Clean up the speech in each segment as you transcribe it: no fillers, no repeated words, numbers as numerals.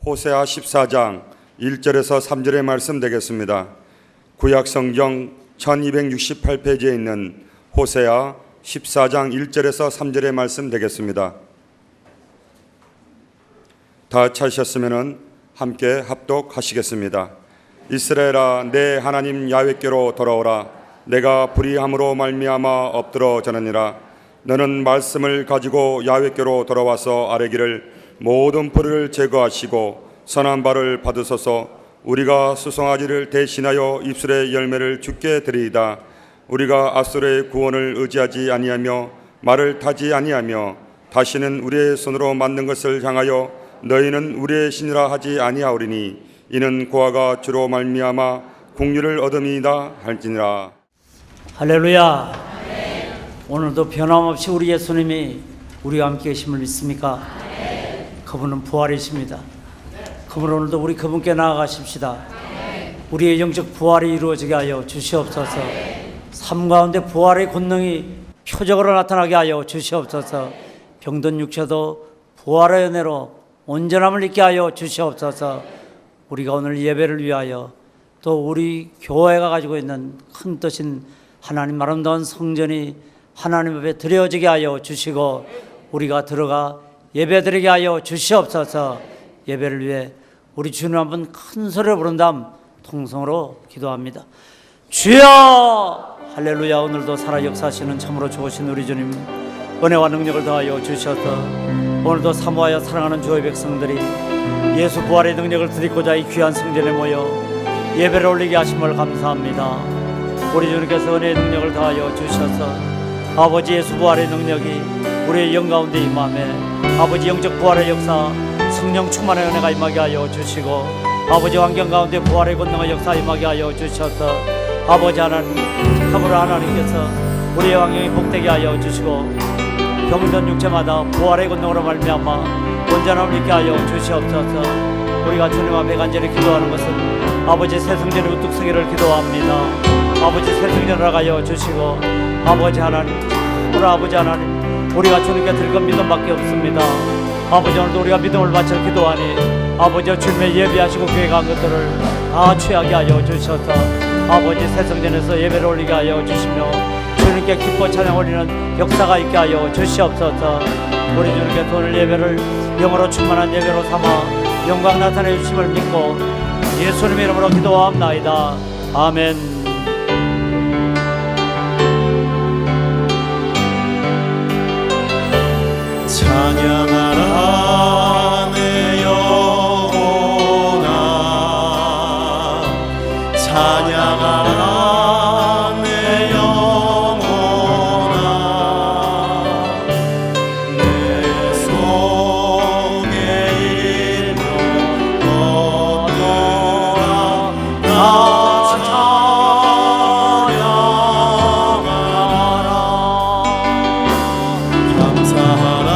호세아 14장 1절에서 3절의 말씀 되겠습니다. 구약성경 1268페이지에 있는 호세아 14장 1절에서 3절의 말씀 되겠습니다. 다 찾으셨으면 함께 합독하시겠습니다. 이스라엘아, 내 하나님 야훼께로 돌아오라. 내가 불의함으로 말미암아 엎드러 전하니라. 너는 말씀을 가지고 야훼께로 돌아와서 아뢰기를 모든 불의를 제거하시고 선한 바를 받으소서. 우리가 수송아지를 대신하여 입술의 열매를 주께 드리이다. 우리가 앗소르의 구원을 의지하지 아니하며 말을 타지 아니하며 다시는 우리의 손으로 만든 것을 향하여 너희는 우리의 신이라 하지 아니하오리니 이는 고아가 주로 말미암아 국류를 얻음이다 할지니라. 할렐루야. 오늘도 변함없이 우리 예수님이 우리와 함께 계심을 믿습니까? 그분은 부활이십니다. 그분 오늘도 우리 그분께 나아가십시다. 우리의 영적 부활이 이루어지게 하여 주시옵소서. 삶 가운데 부활의 권능이 표적으로 나타나게 하여 주시옵소서. 병든 육체도 부활의 은혜로 온전함을 잊게 하여 주시옵소서. 우리가 오늘 예배를 위하여 또 우리 교회가 가지고 있는 큰 뜻인 하나님 아름다운 성전이 하나님 앞에 드려지게 하여 주시고 우리가 들어가 예배드리게 하여 주시옵소서. 예배를 위해 우리 주님 한번 큰 소리로 부른 다음 통성으로 기도합니다. 주여! 할렐루야. 오늘도 살아 역사하시는 참으로 좋으신 우리 주님, 은혜와 능력을 더하여 주셔서 오늘도 사모하여 사랑하는 주의 백성들이 예수 부활의 능력을 드리고자 이 귀한 성전에 모여 예배를 올리게 하심을 감사합니다. 우리 주님께서 은혜의 능력을 더하여 주셔서 아버지 예수 부활의 능력이 우리의 영 가운데 임하며 아버지 영적 부활의 역사, 성령 충만의 은혜가 임하게 하여 주시고 아버지 환경 가운데 부활의 권능의 역사 임하게 하여 주셔서 아버지 하나님, 참으로 하나님께서 우리의 환경이 복되게 하여 주시고 병든 육체마다 부활의 권능으로 말미암아 온전함을 있게 하여 주시옵소서. 우리가 주님 앞에 간절히 기도하는 것은 아버지 새 성전의 우뚝 서기를 기도합니다. 아버지 새 성전을 하여 주시고 아버지 하나님, 우리 아버지 하나님, 우리가 주님께 드릴 건 믿음밖에 없습니다. 아버지 오늘도 우리가 믿음을 바쳐 기도하니 아버지와 주님의 예비하시고 계획한 것들을 다 취하게 하여 주셔서 아버지 새 성전에서 예배를 올리게 하여 주시며 주님께 기뻐 찬양 올리는 역사가 있게 하여 주시옵소서. 우리 주님께 오늘 예배를 영으로 충만한 예배로 삼아 영광 나타내 주심을 믿고 예수님 이름으로 기도하옵나이다. 아멘. 찬양하라 내 영혼아, 찬양하라 내 영혼아. 내 속에 있는 것들아 다 찬양하라. 감사하라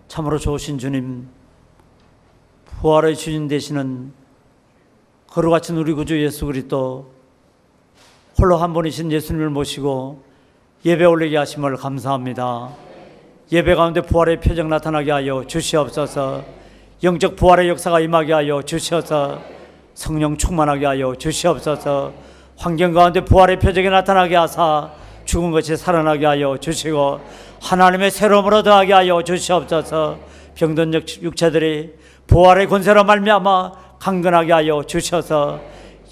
참으로 좋으신 주님, 부활의 주인 되시는 거룩하신 우리 구주 예수 그리스도 홀로 한 분이신 예수님을 모시고 예배 올리게 하심을 감사합니다. 예배 가운데 부활의 표적 나타나게 하여 주시옵소서. 영적 부활의 역사가 임하게 하여 주셔서 성령 충만하게 하여 주시옵소서. 환경 가운데 부활의 표적이 나타나게 하사 죽은 것이 살아나게 하여 주시고 하나님의 새로움으로 더하게 하여 주시옵소서. 병든 육체들이 부활의 권세로 말미암아 강건하게 하여 주셔서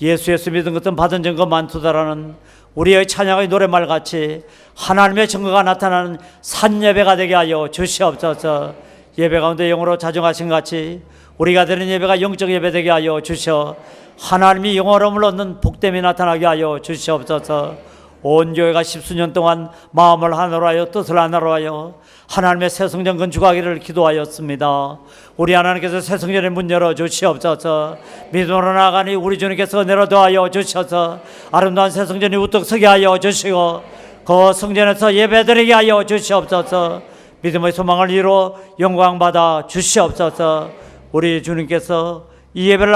예수 믿은 것은 받은 증거 많도다라는 우리의 찬양의 노래말같이 하나님의 증거가 나타나는 산예배가 되게 하여 주시옵소서. 예배 가운데 영으로 자정하신 같이 우리가 드리는 예배가 영적 예배 되게 하여 주셔 하나님이 영원함을 얻는 복됨이 나타나게 하여 주시옵소서. 온 교회가 십수년 동안 마음을 하나로 하여 뜻을 하나로 하여 하나님의 새 성전 건축하기를 기도하였습니다. 우리 하나님께서 새 성전의 문 열어 주시옵소서. 믿음으로 나아가니 우리 주님께서 내려도하여 주셔서 아름다운 새 성전이 우뚝 서게 하여 주시고 그 성전에서 예배드리게 하여 주시옵소서. 믿음의 소망을 이루어 영광받아 주시옵소서. 우리 주님께서 이 예배를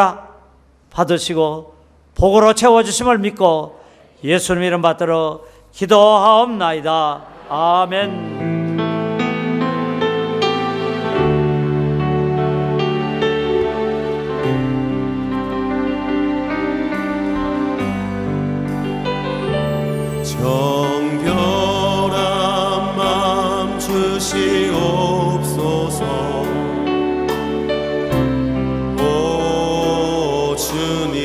받으시고 복으로 채워주심을 믿고 예수님 이름 받들어 기도하옵나이다. 아멘. 정결한 마음 주시옵소서. 오 주님,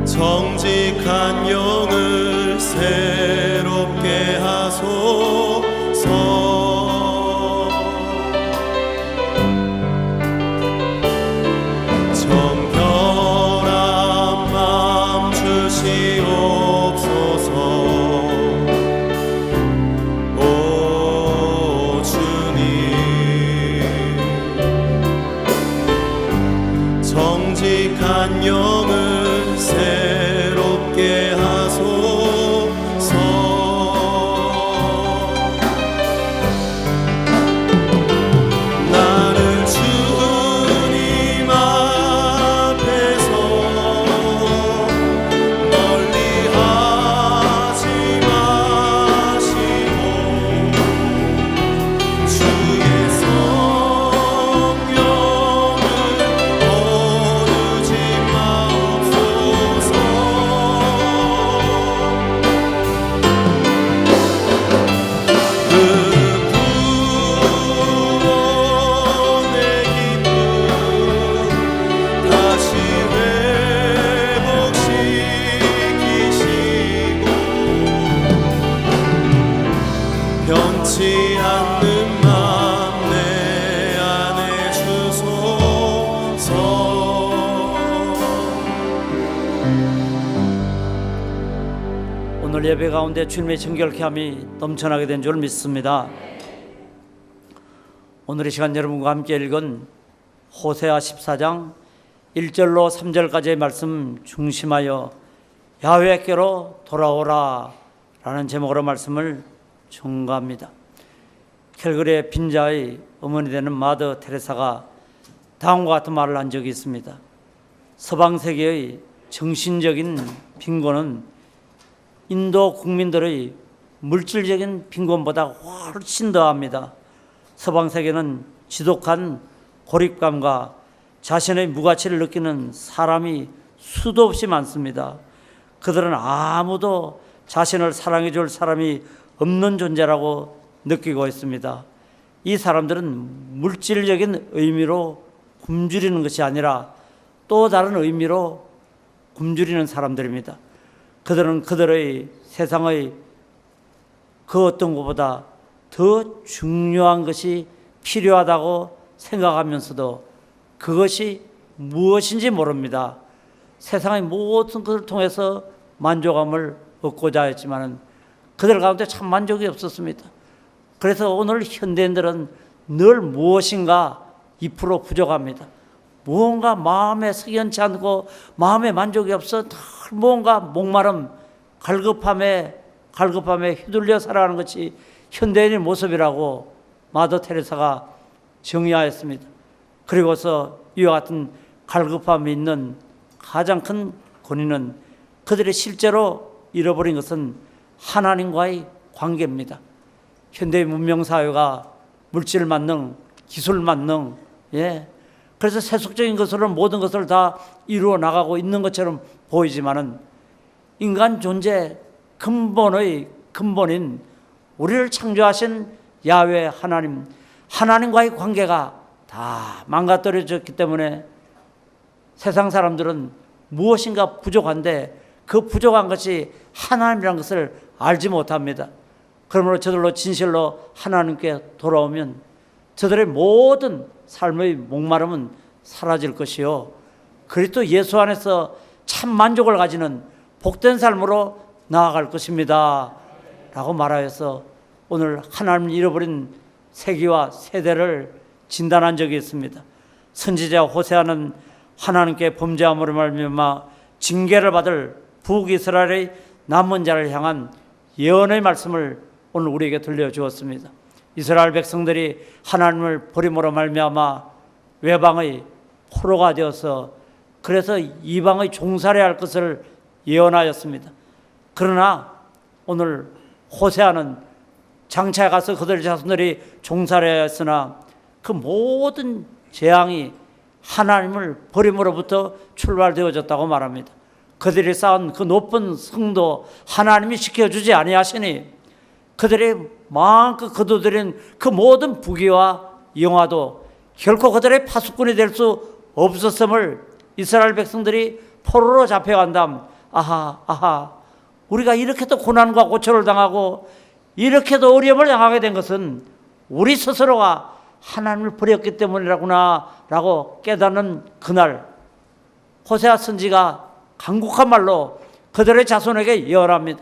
정직한 영을 새롭게 하소서. 정직한 영을 새롭게 하소서. 나를 주님 앞에서 멀리 하지 마시고 주의 변치 않는 맘 내 안에 주소서. 오늘 예배 가운데 주님의 정결케 함이 넘쳐나게 된 줄 믿습니다. 오늘 이 시간 여러분과 함께 읽은 호세아 14장 1절로 3절까지의 말씀 중심하여 야훼께로 돌아오라 라는 제목으로 말씀을 전가합니다. 캘거리의 빈자의 어머니 되는 마더 테레사가 다음과 같은 말을 한 적이 있습니다. 서방 세계의 정신적인 빈곤은 인도 국민들의 물질적인 빈곤보다 훨씬 더합니다. 서방 세계는 지독한 고립감과 자신의 무가치를 느끼는 사람이 수도 없이 많습니다. 그들은 아무도 자신을 사랑해 줄 사람이 없는 존재라고 느끼고 있습니다. 이 사람들은 물질적인 의미로 굶주리는 것이 아니라 또 다른 의미로 굶주리는 사람들입니다. 그들은 그들의 세상의 그 어떤 것보다 더 중요한 것이 필요하다고 생각하면서도 그것이 무엇인지 모릅니다. 세상의 모든 것을 통해서 만족감을 얻고자 했지만 그들 가운데 참 만족이 없었습니다. 그래서 오늘 현대인들은 늘 무엇인가 2% 부족합니다. 무언가 마음에 석연치 않고 마음에 만족이 없어 늘 무언가 목마름, 갈급함에 휘둘려 살아가는 것이 현대인의 모습이라고 마더 테레사가 정의하였습니다. 그리고서 이와 같은 갈급함이 있는 가장 큰 권위는 그들이 실제로 잃어버린 것은 하나님과의 관계입니다. 현대의 문명사회가 물질 만능, 기술 만능, 그래서 세속적인 것으로 모든 것을 다 이루어 나가고 있는 것처럼 보이지만은 인간 존재 근본의 근본인 우리를 창조하신 야훼 하나님, 하나님과의 관계가 다 망가뜨려졌기 때문에 세상 사람들은 무엇인가 부족한데 그 부족한 것이 하나님이라는 것을 알지 못합니다. 그러므로 저들로 진실로 하나님께 돌아오면 저들의 모든 삶의 목마름은 사라질 것이요, 그리스도 예수 안에서 참 만족을 가지는 복된 삶으로 나아갈 것입니다 라고 말하여서 오늘 하나님을 잃어버린 세기와 세대를 진단한 적이 있습니다. 선지자 호세아는 하나님께 범죄함으로 말미암아 징계를 받을 북이스라엘의 남은 자를 향한 예언의 말씀을 오늘 우리에게 들려주었습니다. 이스라엘 백성들이 하나님을 버림으로 말미암아 외방의 포로가 되어서 그래서 이방의 종살이야 할 것을 예언하였습니다. 그러나 오늘 호세아는 장차에 가서 그들 자손들이 종살이야 했으나 그 모든 재앙이 하나님을 버림으로부터 출발되어졌다고 말합니다. 그들이 쌓은 그 높은 성도 하나님이 지켜주지 아니하시니 그들이 마음껏 거두들인 그 모든 부귀와 영화도 결코 그들의 파수꾼이 될 수 없었음을 이스라엘 백성들이 포로로 잡혀간 다음 아하 우리가 이렇게도 고난과 고초를 당하고 이렇게도 어려움을 당하게 된 것은 우리 스스로가 하나님을 버렸기 때문이라구나 라고 깨닫는 그날 호세아 선지가 간곡한 말로 그들의 자손에게 예언합니다.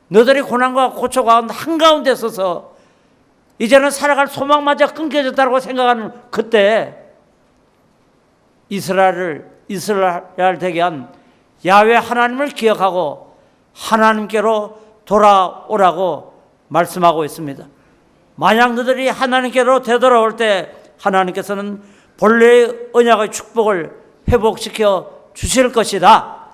너들이 고난과 고초 가운데 한가운데 서서 이제는 살아갈 소망마저 끊겨졌다고 생각하는 그때 이스라엘 되게 한 야훼 하나님을 기억하고 하나님께로 돌아오라고 말씀하고 있습니다. 만약 너들이 하나님께로 되돌아올 때 하나님께서는 본래의 언약의 축복을 회복시켜 주실 것이다.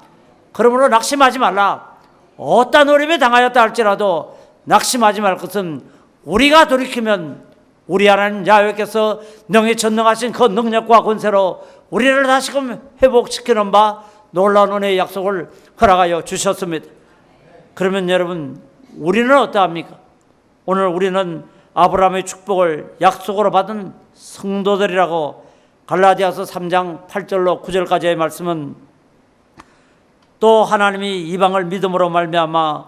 그러므로 낙심하지 말라. 어떤 어려움에 당하였다 할지라도 낙심하지 말 것은 우리가 돌이키면 우리 하나님 야훼께서 능히 전능하신 그 능력과 권세로 우리를 다시금 회복시키는 바 놀라운 은혜의 약속을 허락하여 주셨습니다. 그러면 여러분 우리는 어떠합니까? 오늘 우리는 아브라함의 축복을 약속으로 받은 성도들이라고 갈라디아서 3장 8절로 9절까지의 말씀은 또 하나님이 이방을 믿음으로 말미암아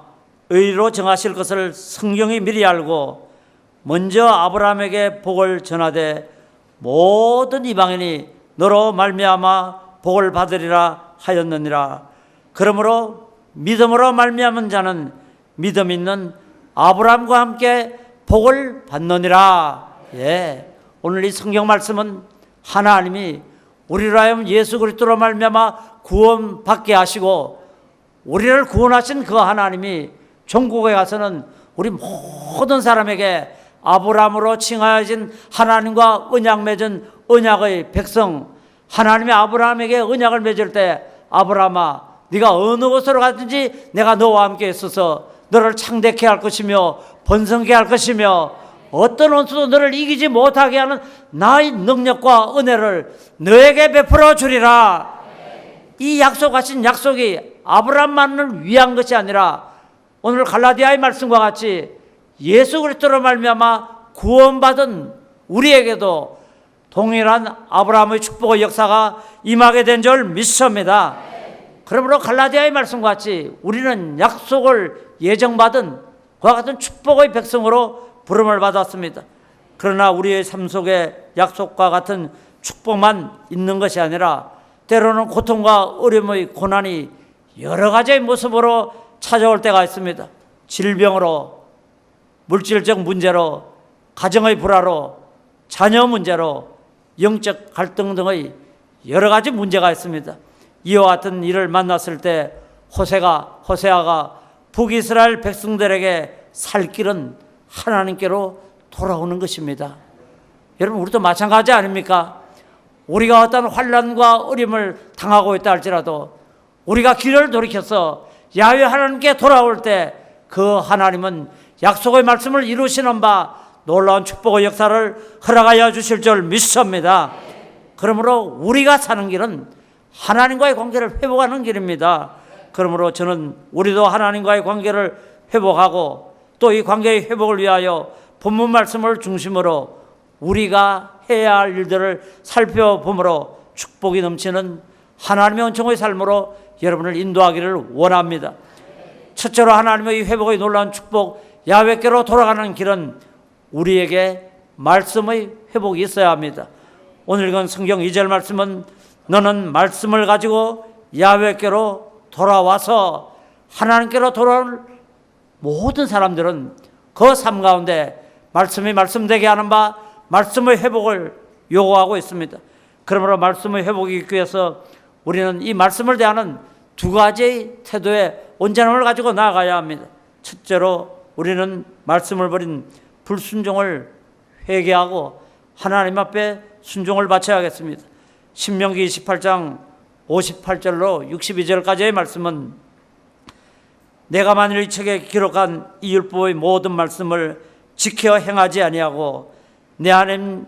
의로 정하실 것을 성경이 미리 알고 먼저 아브라함에게 복을 전하되 모든 이방인이 너로 말미암아 복을 받으리라 하였느니라. 그러므로 믿음으로 말미암은 자는 믿음 있는 아브라함과 함께 복을 받느니라. 오늘 이 성경 말씀은 하나님이 우리로 하여금 예수 그리스도로 말미암아 구원받게 하시고 우리를 구원하신 그 하나님이 전국에 가서는 우리 모든 사람에게 아브라함으로 칭하여진 하나님과 언약 맺은 언약의 백성, 하나님이 아브라함에게 언약을 맺을 때 아브라함아 네가 어느 곳으로 가든지 내가 너와 함께 있어서 너를 창대케 할 것이며 번성케 할 것이며 어떤 원수도 너를 이기지 못하게 하는 나의 능력과 은혜를 너에게 베풀어 주리라. 이 약속하신 약속이 아브라함만을 위한 것이 아니라 오늘 갈라디아의 말씀과 같이 예수 그리스도로 말미암아 구원받은 우리에게도 동일한 아브라함의 축복의 역사가 임하게 된 줄 믿습니다. 그러므로 갈라디아의 말씀과 같이 우리는 약속을 예정받은 그와 같은 축복의 백성으로 부름을 받았습니다. 그러나 우리의 삶 속에 약속과 같은 축복만 있는 것이 아니라 때로는 고통과 어려움의 고난이 여러 가지의 모습으로 찾아올 때가 있습니다. 질병으로, 물질적 문제로, 가정의 불화로, 자녀 문제로, 영적 갈등 등의 여러 가지 문제가 있습니다. 이와 같은 일을 만났을 때 호세아가 북이스라엘 백성들에게 살 길은 하나님께로 돌아오는 것입니다. 여러분 우리도 마찬가지 아닙니까? 우리가 어떤 환난과 어려움을 당하고 있다 할지라도 우리가 길을 돌이켜서 야훼 하나님께 돌아올 때 그 하나님은 약속의 말씀을 이루시는 바 놀라운 축복의 역사를 허락하여 주실 줄 믿습니다. 그러므로 우리가 사는 길은 하나님과의 관계를 회복하는 길입니다. 그러므로 저는 우리도 하나님과의 관계를 회복하고 또 이 관계의 회복을 위하여 본문 말씀을 중심으로 우리가 해야 할 일들을 살펴보므로 축복이 넘치는 하나님의 은총의 삶으로 여러분을 인도하기를 원합니다. 첫째로 하나님의 회복의 놀라운 축복, 야훼께로 돌아가는 길은 우리에게 말씀의 회복이 있어야 합니다. 오늘 읽은 성경 2절 말씀은 너는 말씀을 가지고 야훼께로 돌아와서 하나님께로 돌아올 모든 사람들은 그 삶 가운데 말씀이 말씀되게 하는 바 말씀의 회복을 요구하고 있습니다. 그러므로 말씀의 회복이 있기 위해서 우리는 이 말씀을 대하는 두 가지의 태도의 온전함을 가지고 나아가야 합니다. 첫째로 우리는 말씀을 버린 불순종을 회개하고 하나님 앞에 순종을 바쳐야겠습니다. 신명기 28장 58절로 62절까지의 말씀은 내가 만일 이 책에 기록한 이 율법의 모든 말씀을 지켜 행하지 아니하고 내 하나님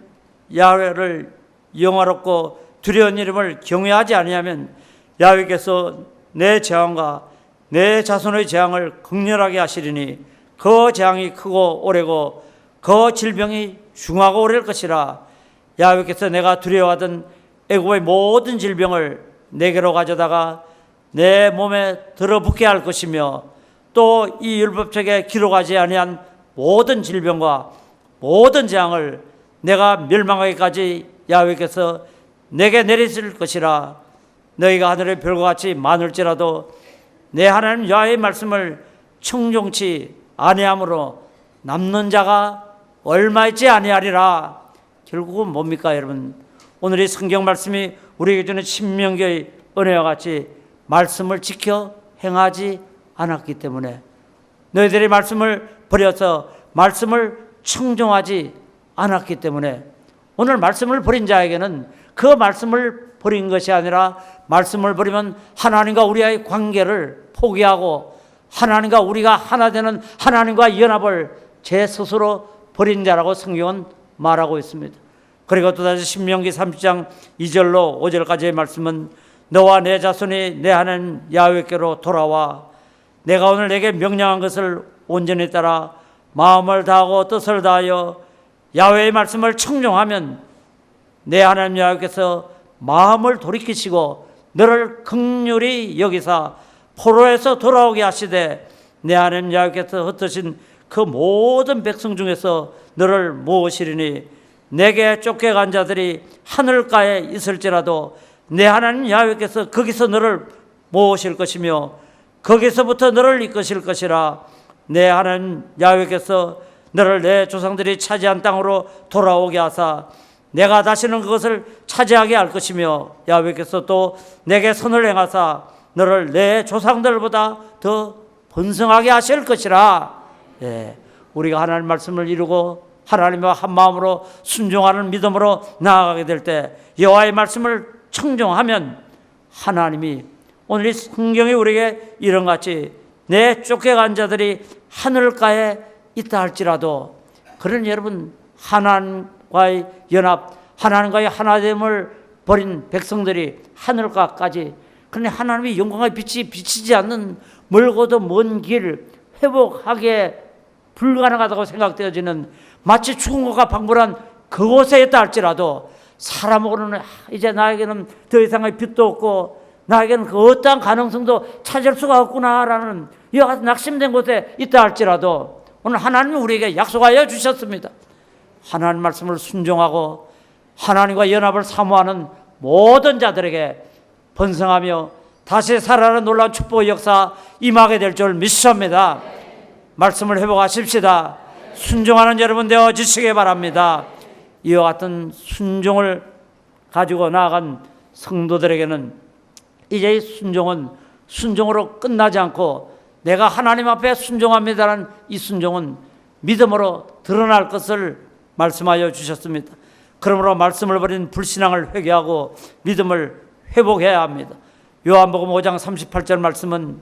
야훼를 영화롭고 두려운 이름을 경외하지 아니하면 야훼께서 내 재앙과 내 자손의 재앙을 극렬하게 하시리니 그 재앙이 크고 오래고 그 질병이 중하고 오래일 것이라. 야훼께서 내가 두려워하던 애굽의 모든 질병을 내게로 가져다가 내 몸에 들어붙게 할 것이며 또 이 율법책에 기록하지 아니한 모든 질병과 모든 재앙을 내가 멸망하기까지 야훼께서 내게 내리실 것이라. 너희가 하늘의 별과 같이 많을지라도 내 하나님 야훼의 말씀을 청종치 아니함으로 남는 자가 얼마 있지 아니하리라. 결국은 뭡니까 여러분? 오늘 이 성경 말씀이 우리에게 주는 신명기의 은혜와 같이 말씀을 지켜 행하지 않았기 때문에, 너희들이 말씀을 버려서 말씀을 청종하지 않았기 때문에 오늘 말씀을 버린 자에게는 그 말씀을 버린 것이 아니라 말씀을 버리면 하나님과 우리의 관계를 포기하고 하나님과 우리가 하나 되는 하나님과 연합을 제 스스로 버린 자라고 성경은 말하고 있습니다. 그리고 또다시 신명기 30장 2절로 5절까지의 말씀은 너와 내 자손이 내 하나님 야훼께로 돌아와 내가 오늘 내게 명령한 것을 온전히 따라 마음을 다하고 뜻을 다하여 야훼의 말씀을 청종하면 내 하나님 야훼께서 마음을 돌이키시고 너를 긍휼히 여기사 포로에서 돌아오게 하시되 내 하나님 야훼께서 흩으신 그 모든 백성 중에서 너를 모으시리니 내게 쫓겨간 자들이 하늘가에 있을지라도 내 하나님 야훼께서 거기서 너를 모으실 것이며 거기서부터 너를 이끄실 것이라. 내 하나님 야훼께서 너를 내 조상들이 차지한 땅으로 돌아오게 하사 내가 다시는 그것을 차지하게 할 것이며 야훼께서 또 내게 선을 행하사 너를 내 조상들보다 더 번성하게 하실 것이라. 우리가 하나님 말씀을 이루고 하나님과 한 마음으로 순종하는 믿음으로 나아가게 될 때 여호와의 말씀을 청종하면 하나님이 오늘 이 성경이 우리에게 이런 같이 내 쫓겨간 자들이 하늘가에 있다 할지라도, 그런 여러분 하나님과의 연합, 하나님과의 하나됨을 버린 백성들이 하늘가까지, 그런데 하나님의 영광의 빛이 비치지 않는 멀고도 먼 길, 회복하기에 불가능하다고 생각되어지는 마치 죽은 것과 방불한 그곳에 있다 할지라도 사람으로는 이제 나에게는 더 이상의 빛도 없고 나에게는 그 어떠한 가능성도 찾을 수가 없구나라는 이와 같은 낙심된 곳에 있다 할지라도 오늘 하나님은 우리에게 약속하여 주셨습니다. 하나님 말씀을 순종하고 하나님과 연합을 사모하는 모든 자들에게 번성하며 다시 살아나는 놀라운 축복의 역사 임하게 될 줄 믿습니다. 말씀을 회복하십시다. 순종하는 여러분 되어지시기 바랍니다. 이와 같은 순종을 가지고 나아간 성도들에게는 이제 이 순종은 순종으로 끝나지 않고 내가 하나님 앞에 순종합니다라는 이 순종은 믿음으로 드러날 것을 말씀하여 주셨습니다. 그러므로 말씀을 버린 불신앙을 회개하고 믿음을 회복해야 합니다. 요한복음 5장 38절 말씀은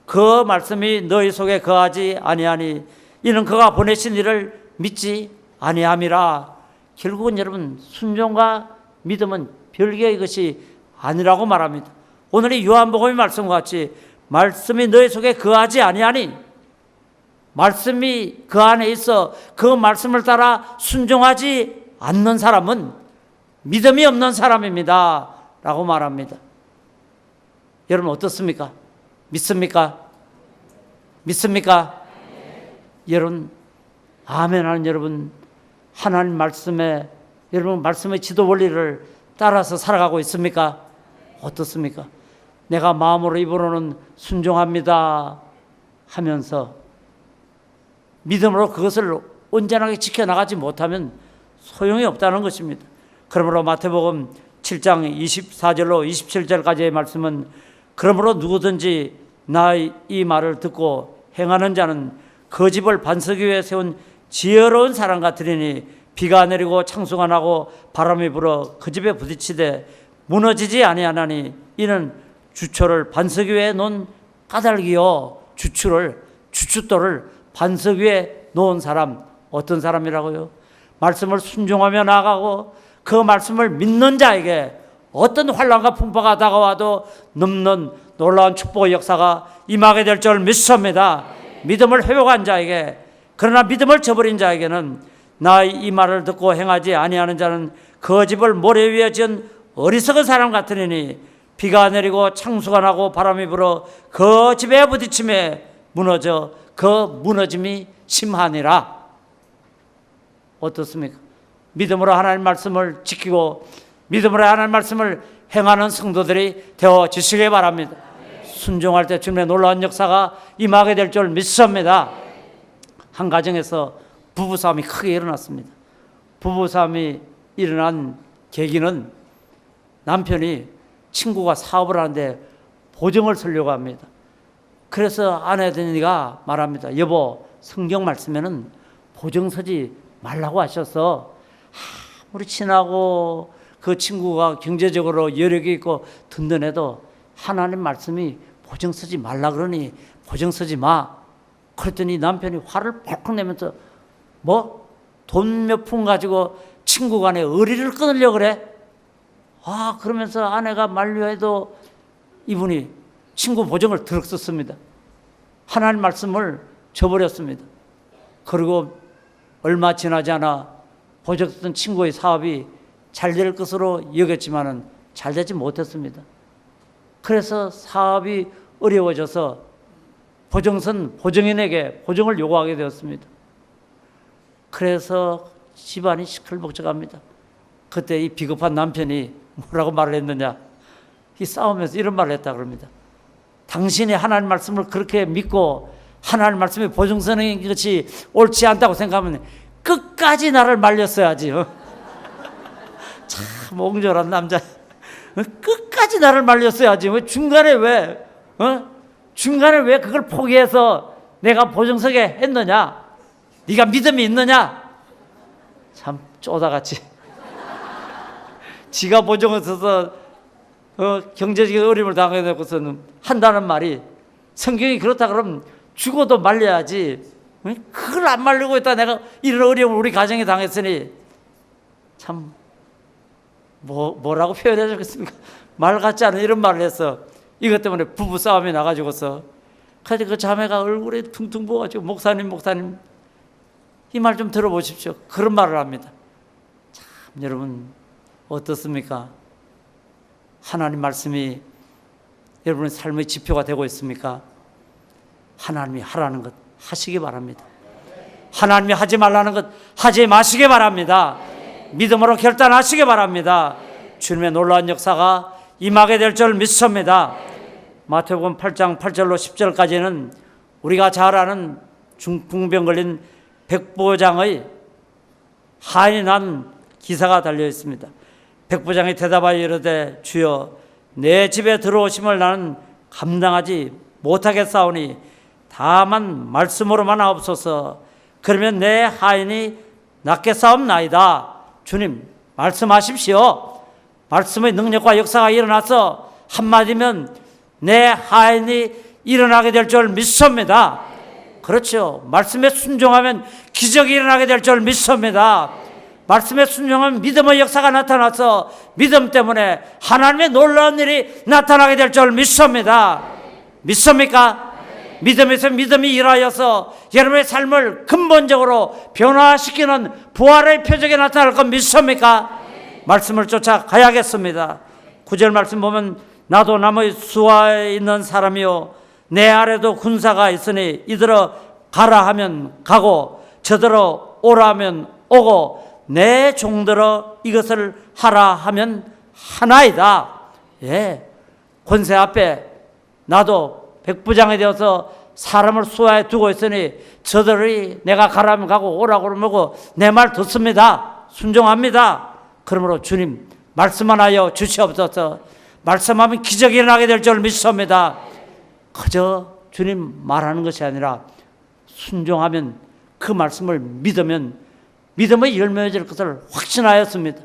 그 말씀이 너희 속에 거하지 아니하니 이는 그가 보내신 이를 믿지 아니함이라. 결국은 여러분 순종과 믿음은 별개의 것이 아니라고 말합니다. 오늘 이 요한복음의 말씀과 같이 말씀이 너희 속에 거하지 아니하니, 말씀이 그 안에 있어 그 말씀을 따라 순종하지 않는 사람은 믿음이 없는 사람입니다 라고 말합니다. 여러분 어떻습니까? 믿습니까? 믿습니까? 여러분 아멘 하는 여러분, 하나님 말씀에 여러분 말씀의 지도 원리를 따라서 살아가고 있습니까? 어떻습니까? 내가 마음으로 입으로는 순종합니다 하면서 믿음으로 그것을 온전하게 지켜나가지 못하면 소용이 없다는 것입니다. 그러므로 마태복음 7장 24절로 27절까지의 말씀은, 그러므로 누구든지 나 이 말을 듣고 행하는 자는 그 집을 반석 위에 세운 지혜로운 사람 같으리니 비가 내리고 창수가 나고 바람이 불어 그 집에 부딪히되 무너지지 아니하나니 이는 주초를 반석 위에 놓은 까닭이요. 주춧돌을 반석 위에 놓은 사람, 어떤 사람이라고요? 말씀을 순종하며 나아가고 그 말씀을 믿는 자에게 어떤 환난과 풍파가 다가와도 넘는 놀라운 축복의 역사가 임하게 될 줄 믿습니다. 믿음을 회복한 자에게, 그러나 믿음을 저버린 자에게는 나 이 말을 듣고 행하지 아니하는 자는 그 집을 모래 위에 지은 어리석은 사람 같으니 비가 내리고 창수가 나고 바람이 불어 그 집에 부딪힘에 무너져 그 무너짐이 심하니라. 어떻습니까? 믿음으로 하나님 말씀을 지키고 믿음으로 하나님 말씀을 행하는 성도들이 되어지시기 바랍니다. 순종할 때 주님의 놀라운 역사가 임하게 될 줄 믿습니다. 한 가정에서 부부싸움이 크게 일어났습니다. 부부싸움이 일어난 계기는 남편이 친구가 사업을 하는데 보증을 서려고 합니다. 그래서 아내가 말합니다. 여보, 성경 말씀에는 보증 서지 말라고 하셔서 아무리 친하고 그 친구가 경제적으로 여력이 있고 든든해도 하나님 말씀이 보증 서지 말라 그러니 보증 서지 마. 그랬더니 남편이 화를 펄컥 내면서 뭐? 돈 몇 푼 가지고 친구 간에 의리를 끊으려고 그래? 그러면서 아내가 만류해도 이분이 친구 보증을 들었었습니다. 하나님 말씀을 저버렸습니다. 그리고 얼마 지나지 않아 보증했던 친구의 사업이 잘 될 것으로 여겼지만은 잘 되지 못했습니다. 그래서 사업이 어려워져서 보증인에게 보증을 요구하게 되었습니다. 그래서 집안이 시끌벅적합니다. 그때 이 비겁한 남편이 뭐라고 말을 했느냐, 이 싸우면서 이런 말을 했다 그럽니다. 당신이 하나님 말씀을 그렇게 믿고 하나님 말씀에 보증 서는 것이 옳지 않다고 생각하면 끝까지 나를 말렸어야지. 참 옹졸한 남자. 끝까지 나를 말렸어야지. 중간에 왜 그걸 포기해서 내가 보증서게 했느냐? 네가 믿음이 있느냐? 참 쪼다같이. 지가 보증을 서서 경제적인 어려움을 당하게 되고서는 한다는 말이, 성경이 그렇다 그러면 죽어도 말려야지. 그걸 안 말리고 있다 내가 이런 어려움을 우리 가정에 당했으니 참 뭐라고 표현해야 되겠습니까? 말 같지 않은 이런 말을 해서 이것 때문에 부부 싸움이 나가지고서 그래서 그 자매가 얼굴에 퉁퉁 부어가지고 목사님 이 말 좀 들어보십시오. 그런 말을 합니다. 참 여러분 어떻습니까? 하나님 말씀이 여러분의 삶의 지표가 되고 있습니까? 하나님이 하라는 것 하시기 바랍니다. 하나님이 하지 말라는 것 하지 마시기 바랍니다. 믿음으로 결단하시기 바랍니다. 주님의 놀라운 역사가 임하게 될 줄 믿습니다. 마태복음 8장 8절로 10절까지는 우리가 잘 아는 중풍병 걸린 백부장의 하인이 난 기사가 달려 있습니다. 백부장이 대답하여 이르되 주여 내 집에 들어오심을 나는 감당하지 못하겠사오니 다만 말씀으로만 하옵소서. 그러면 내 하인이 낫겠사옵나이다. 주님 말씀하십시오. 말씀의 능력과 역사가 일어나서 한마디면 내 하인이 일어나게 될 줄 믿습니다. 그렇죠. 말씀에 순종하면 기적이 일어나게 될 줄 믿습니다. 말씀에 순종하면 믿음의 역사가 나타나서 믿음 때문에 하나님의 놀라운 일이 나타나게 될 줄 믿습니다. 믿습니까? 믿음에서 믿음이 일하여서 여러분의 삶을 근본적으로 변화시키는 부활의 표적이 나타날 것 믿습니까? 말씀을 쫓아가야겠습니다. 9절 말씀 보면 나도 남의 수하에 있는 사람이요 내 아래도 군사가 있으니 이들어 가라 하면 가고 저들어 오라 하면 오고 내 종들어 이것을 하라 하면 하나이다. 예, 권세 앞에 나도 백부장이 되어서 사람을 수하에 두고 있으니 저들이 내가 가라면 가고 오라고 그러면 내 말 듣습니다. 순종합니다. 그러므로 주님 말씀만 하여 주시옵소서. 말씀하면 기적이 일어나게 될 줄 믿습니다. 그저 주님 말하는 것이 아니라 순종하면 그 말씀을 믿으면 믿음의 열매가 될 것을 확신하였습니다.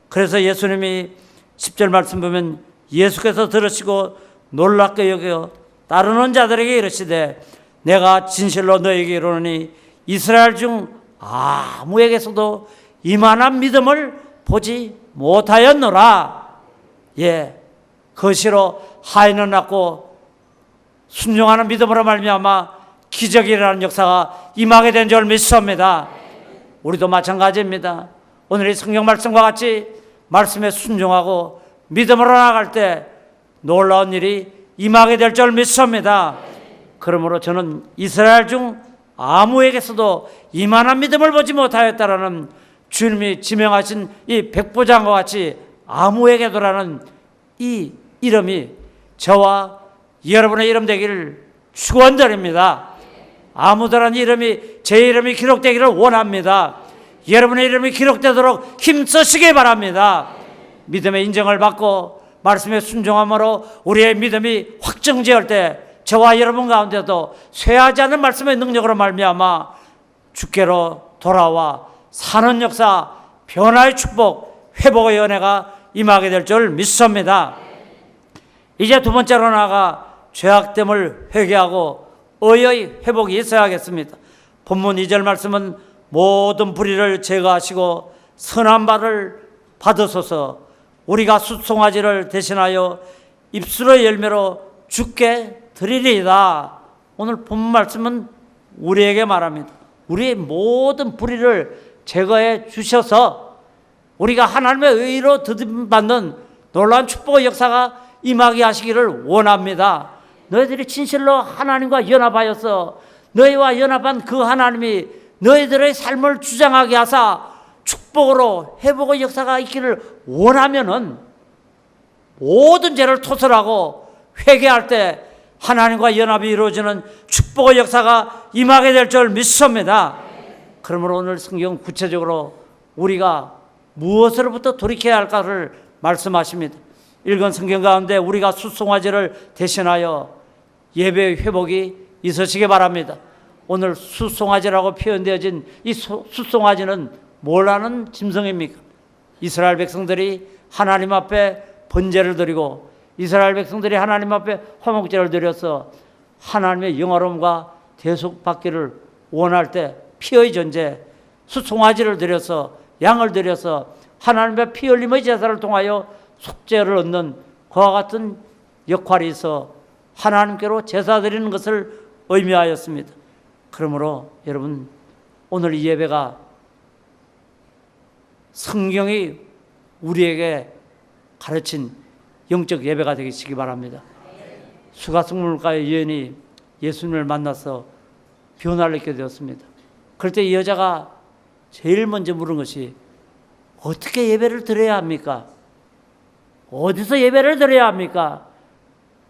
그래서 예수님이 10절 말씀 보면 예수께서 들으시고 놀랍게 여겨 따르는 자들에게 이르시되 내가 진실로 너에게 이르노니 이스라엘 중 아무에게서도 이만한 믿음을 보지 못하였노라. 예, 거시로 하인을 낳고 순종하는 믿음으로 말미암아 기적이라는 역사가 임하게 된 줄 믿습니다. 우리도 마찬가지입니다. 오늘 이 성경 말씀과 같이 말씀에 순종하고 믿음으로 나아갈 때 놀라운 일이 임하게 될 줄 믿습니다. 그러므로 저는 이스라엘 중 아무에게서도 이만한 믿음을 보지 못하였다라는 주님이 지명하신 이 백부장과 같이 아무에게도라는 이 이름이 저와 여러분의 이름 되기를 축원드립니다. 아무도라는 이름이 제 이름이 기록되기를 원합니다. 여러분의 이름이 기록되도록 힘쓰시기 바랍니다. 믿음의 인정을 받고 말씀에 순종함으로 우리의 믿음이 확정지을 때 저와 여러분 가운데도 쇠하지 않는 말씀의 능력으로 말미암아 주께로 돌아와 사는 역사, 변화의 축복, 회복의 은혜가 임하게 될 줄 믿습니다. 이제 두 번째로 나아가 죄악됨을 회개하고 의의 회복이 있어야겠습니다. 본문 2절 말씀은 모든 불의를 제거하시고 선한 바를 받으소서. 우리가 숫송아지를 대신하여 입술의 열매로 주께 드리리이다. 오늘 본문 말씀은 우리에게 말합니다. 우리의 모든 불의를 제거해 주셔서 우리가 하나님의 의로 드림받는 놀라운 축복의 역사가 임하게 하시기를 원합니다. 너희들이 진실로 하나님과 연합하여서 너희와 연합한 그 하나님이 너희들의 삶을 주장하게 하사 축복으로 회복의 역사가 있기를 원하면은 모든 죄를 토설하고 회개할 때 하나님과 연합이 이루어지는 축복의 역사가 임하게 될 줄 믿습니다. 그러므로 오늘 성경 구체적으로 우리가 무엇으로부터 돌이켜야 할까를 말씀하십니다. 읽은 성경 가운데 우리가 숫송아지를 대신하여 예배의 회복이 있으시기 바랍니다. 오늘 숫송아지라고 표현되어진 이 숫송아지는 뭘 하는 짐승입니까? 이스라엘 백성들이 하나님 앞에 번제를 드리고 이스라엘 백성들이 하나님 앞에 화목제를 드려서 하나님의 영화로움과 대속받기를 원할 때 피의 전제 숫송아지를 드려서 양을 드려서 하나님의 피 흘림의 제사를 통하여 속죄를 얻는 그와 같은 역할이 있어 하나님께로 제사 드리는 것을 의미하였습니다. 그러므로 여러분 오늘 이 예배가 성경이 우리에게 가르친 영적 예배가 되시기 바랍니다. 수가성물가의 여인이 예수님을 만나서 변화를 입게 되었습니다. 그럴 때 이 여자가 제일 먼저 물은 것이 어떻게 예배를 드려야 합니까? 어디서 예배를 드려야 합니까?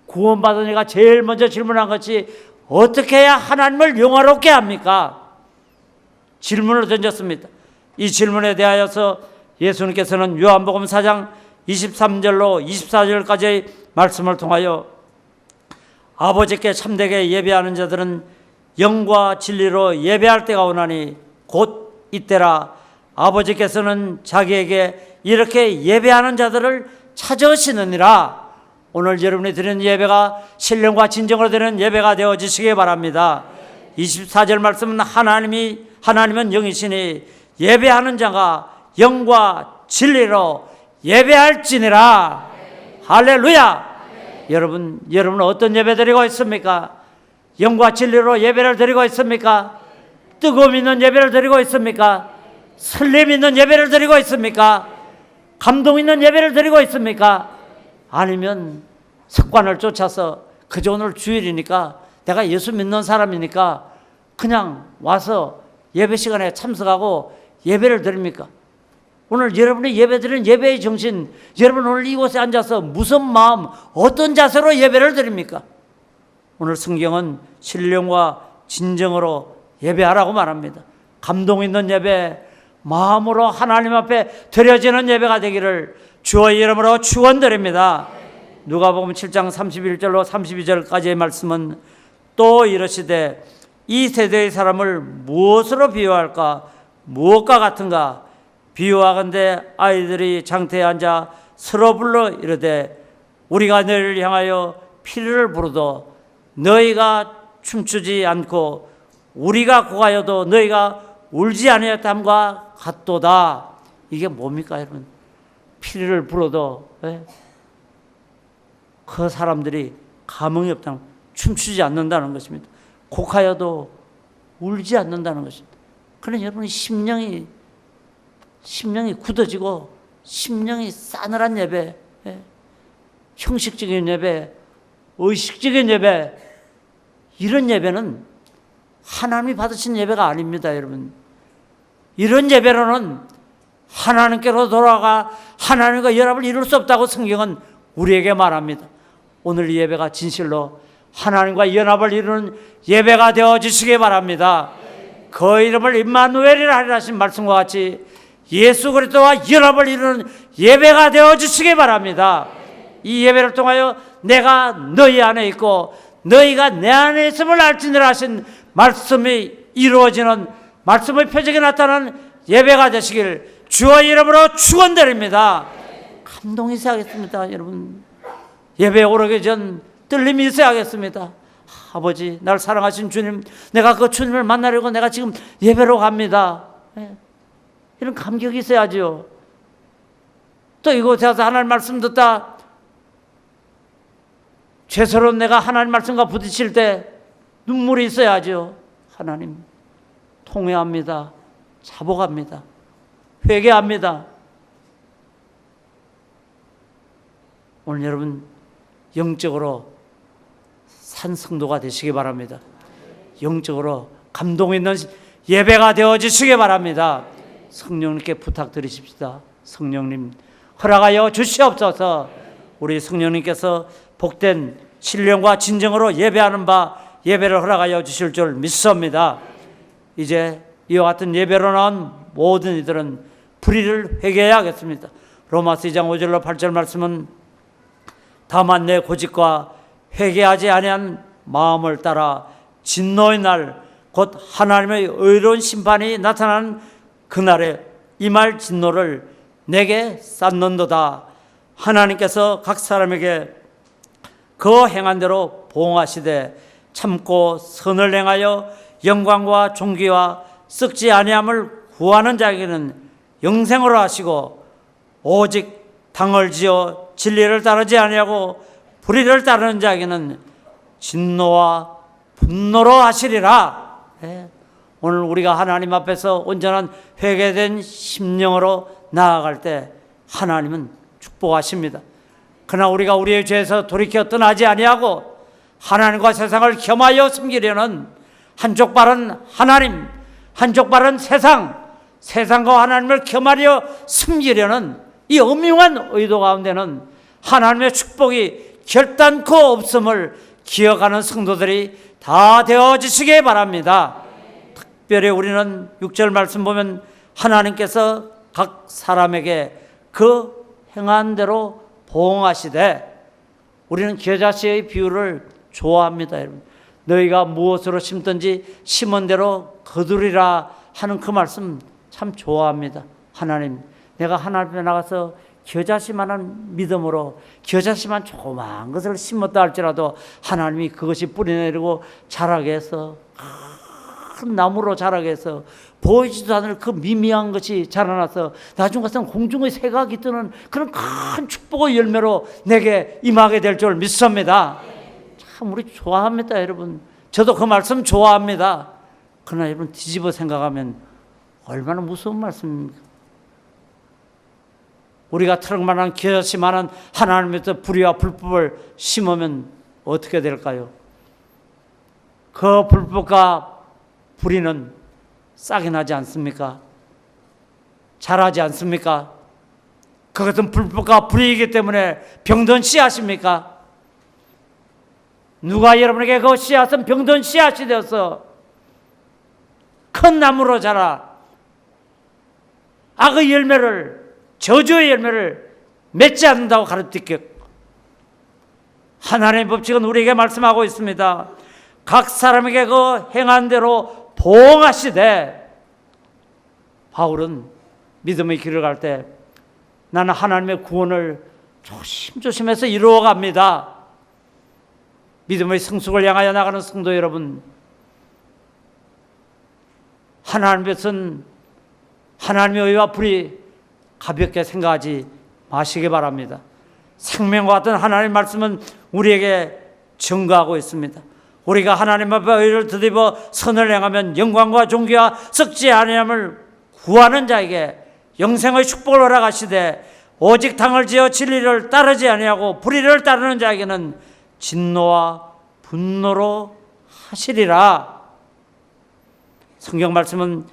구원받은 이가 제일 먼저 질문한 것이 어떻게 해야 하나님을 영화롭게 합니까? 질문을 던졌습니다. 이 질문에 대하여서 예수님께서는 요한복음 4장 23절로 24절까지의 말씀을 통하여 아버지께 참되게 예배하는 자들은 영과 진리로 예배할 때가 오나니 곧 이때라. 아버지께서는 자기에게 이렇게 예배하는 자들을 찾으시느니라. 오늘 여러분이 드리는 예배가 신령과 진정으로 드리는 예배가 되어지시기 바랍니다. 24절 말씀은 하나님은 영이시니 예배하는 자가 영과 진리로 예배할지니라. 할렐루야. 여러분 어떤 예배 드리고 있습니까? 영과 진리로 예배를 드리고 있습니까? 뜨거움 있는 예배를 드리고 있습니까? 설렘 있는 예배를 드리고 있습니까? 감동 있는 예배를 드리고 있습니까? 아니면 습관을 쫓아서 그저 오늘 주일이니까 내가 예수 믿는 사람이니까 그냥 와서 예배 시간에 참석하고 예배를 드립니까? 오늘 여러분이 예배드리는 예배의 정신, 여러분 오늘 이곳에 앉아서 무슨 마음, 어떤 자세로 예배를 드립니까? 오늘 성경은 신령과 진정으로 예배하라고 말합니다. 감동 있는 예배, 마음으로 하나님 앞에 드려지는 예배가 되기를 주의 이름으로 축원드립니다. 누가복음 7장 31절로 32절까지의 말씀은 또 이르시되 이 세대의 사람을 무엇으로 비유할까? 무엇과 같은가? 비유하건대 아이들이 장터에 앉아 서로 불러 이르되 우리가 너희를 향하여 피리를 부르도 너희가 춤추지 않고 우리가 고하여도 너희가 울지 아니하였담과 같도다. 이게 뭡니까 여러분? 피리를 불어도 그 사람들이 감흥이 없다는, 춤추지 않는다는 것입니다. 곡하여도 울지 않는다는 것입니다. 그러나 여러분 심령이 굳어지고 심령이 싸늘한 예배, 형식적인 예배, 의식적인 예배, 이런 예배는 하나님이 받으신 예배가 아닙니다. 여러분, 이런 예배로는 하나님께로 돌아가 하나님과 연합을 이룰 수 없다고 성경은 우리에게 말합니다. 오늘 이 예배가 진실로 하나님과 연합을 이루는 예배가 되어 주시기 바랍니다. 그 이름을 임마누엘이라 하리라 하신 말씀과 같이 예수 그리스도와 연합을 이루는 예배가 되어 주시기 바랍니다. 이 예배를 통하여 내가 너희 안에 있고 너희가 내 안에 있음을 알지니라 하신 말씀이 이루어지는, 말씀의 표적이 나타나는 예배가 되시길 주의 이름으로 축원드립니다. 감동이 있어야겠습니다. 여러분, 예배에 오르기 전 떨림이 있어야겠습니다. 아버지, 날 사랑하신 주님, 내가 그 주님을 만나려고 내가 지금 예배로 갑니다. 이런 감격이 있어야죠. 또 이곳에 와서 하나님 말씀 듣다 죄스러운 내가 하나님 말씀과 부딪힐 때 눈물이 있어야죠. 하나님, 통회합니다. 자복합니다. 회개합니다. 오늘 여러분 영적으로 산 성도가 되시기 바랍니다. 영적으로 감동 있는 예배가 되어지시기 바랍니다. 성령님께 부탁드리십시다. 성령님 허락하여 주시옵소서. 우리 성령님께서 복된 신령과 진정으로 예배하는 바 예배를 허락하여 주실 줄 믿습니다. 이제 이와 같은 예배로 나온 모든 이들은 불의를 회개해야겠습니다. 로마서 2장 5절로 8절 말씀은 다만 내 고집과 회개하지 아니한 마음을 따라 진노의 날 곧 하나님의 의로운 심판이 나타나는 그날에 임할 진노를 내게 쌓는도다. 하나님께서 각 사람에게 그 행한 대로 보응하시되 참고 선을 행하여 영광과 존귀와 썩지 아니함을 구하는 자에게는 영생으로 하시고 오직 당을 지어 진리를 따르지 아니하고 불의를 따르는 자에게는 진노와 분노로 하시리라. 오늘 우리가 하나님 앞에서 온전한 회개된 심령으로 나아갈 때 하나님은 축복하십니다. 그러나 우리가 우리의 죄에서 돌이켜 떠나지 아니하고 하나님과 세상을 겸하여 섬기려는 한쪽 발은 하나님, 한쪽 발은 세상, 세상과 하나님을 겸하려 섬기려는 이 엄중한 의도 가운데는 하나님의 축복이 결단코 없음을 기억하는 성도들이 다 되어지시기 바랍니다. 특별히 우리는 6절 말씀 보면 하나님께서 각 사람에게 그 행한 대로 보응하시되, 우리는 겨자씨의 비유를 좋아합니다. 여러분, 너희가 무엇으로 심든지 심은 대로 거두리라 하는 그 말씀 참 좋아합니다. 하나님, 내가 하나님 앞에 나가서 겨자씨만한 믿음으로 겨자씨만 조그마한 것을 심었다 할지라도 하나님이 그것이 뿌리내리고 자라게 해서 큰 나무로 자라게 해서 보이지도 않을 그 미미한 것이 자라나서 나중 가서는 공중의 새가 깃드는 그런 큰 축복의 열매로 내게 임하게 될 줄 믿습니다. 참 우리 좋아합니다. 여러분, 저도 그 말씀 좋아합니다. 그러나 여러분 뒤집어 생각하면 얼마나 무서운 말씀입니까? 우리가 트럭만한 겨자씨만한 하나님의 불의와 불법을 심으면 어떻게 될까요? 그 불법과 불의는 싹이 나지 않습니까? 자라지 않습니까? 그것은 불법과 불의이기 때문에 병든 씨앗입니까? 누가 여러분에게 그 씨앗은 병든 씨앗이 되어서 큰 나무로 자라 악의 열매를, 저주의 열매를 맺지 않는다고 가르치겠고, 하나님의 법칙은 우리에게 말씀하고 있습니다. 각 사람에게 그 행한 대로 보응하시되, 바울은 믿음의 길을 갈 때 나는 하나님의 구원을 조심조심해서 이루어갑니다. 믿음의 성숙을 향하여 나가는 성도 여러분, 하나님의 것은 하나님의 의와 불이 가볍게 생각하지 마시기 바랍니다. 생명과 같은 하나님의 말씀은 우리에게 증거하고 있습니다. 우리가 하나님 앞에 의를 드리고 선을 행하면 영광과 존귀와 썩지 아니함을 구하는 자에게 영생의 축복을 허락하시되, 오직 당을 지어 진리를 따르지 아니하고 불의를 따르는 자에게는 진노와 분노로 하시리라. 성경 말씀은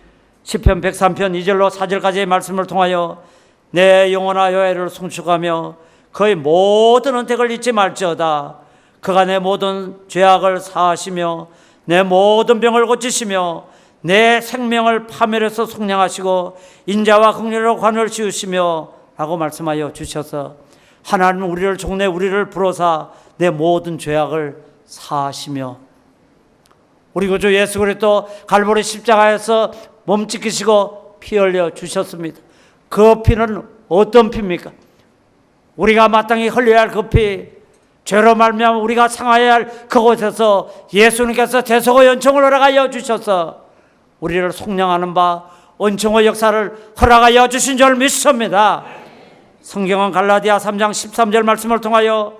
시편 103편 2절로 4절까지의 말씀을 통하여 내 영혼아 여호와를 송축하며 그의 모든 언택을 잊지 말지어다. 그가 내 모든 죄악을 사하시며 내 모든 병을 고치시며 내 생명을 파멸해서 속량하시고 인자와 긍휼로 관을 씌우시며 라고 말씀하여 주셔서, 하나님은 우리를 종래 우리를 부르사 내 모든 죄악을 사하시며, 우리 구주 예수 그리스도 갈보리 십자가에서 몸 찢기시고 피 흘려 주셨습니다. 그 피는 어떤 피입니까? 우리가 마땅히 흘려야 할 그 피, 죄로 말미암아 우리가 상하여야 할 그곳에서 예수님께서 대속의 연총을 허락하여 주셔서 우리를 속량하는 바 은총의 역사를 허락하여 주신 줄 믿습니다. 성경은 갈라디아 3장 13절 말씀을 통하여